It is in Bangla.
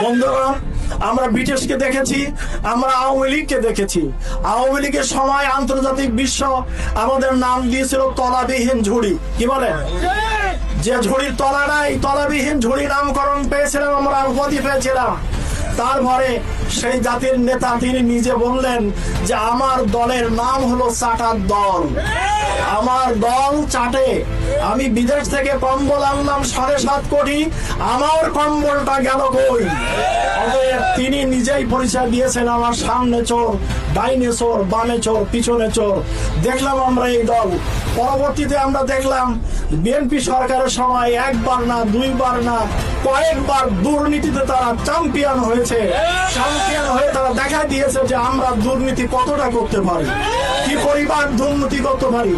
বন্ধুগণ, আমরা ব্রিটিশকে দেখেছি, আমরা আওয়ামী লীগকে দেখেছি। আওয়ামী লীগের সময় আন্তর্জাতিক বিশ্ব আমাদের নাম দিয়েছিল তলাবিহীন ঝুড়ি। কি বলে? যে ঝুড়ির তলা নাই, তলাবিহীন ঝুড়ি নামকরণ পেয়েছিলাম, আমরা উপাধি পেয়েছিলাম। তারপরে সেই জাতির নেতা তিনি নিজে বললেন যে আমার দলের নাম হলো চাটার দল, আমার দল চাটে। আমি বিদেশ থেকে কম্বল আনলাম 7.5 কোটি, আমার কম্বলটা গেল কই? তিনি নিজেই পরিচয় দিয়েছেন, আমার সামনে চোর, ডাইনে চোর, বামে চোর, পিছনে চোর। দেখলাম আমরা এই দল। পরবর্তীতে আমরা দেখলাম বিএনপি সরকারের সময় একবার না, দুইবার না, কয়েকবার দুর্নীতিতে তারা চ্যাম্পিয়ন হয়েছে। চ্যাম্পিয়ন হয়ে তারা দেখা দিয়েছে যে আমরা দুর্নীতি কতটা করতে পারি, কি পরিমাণ দুর্নীতি করতে পারি।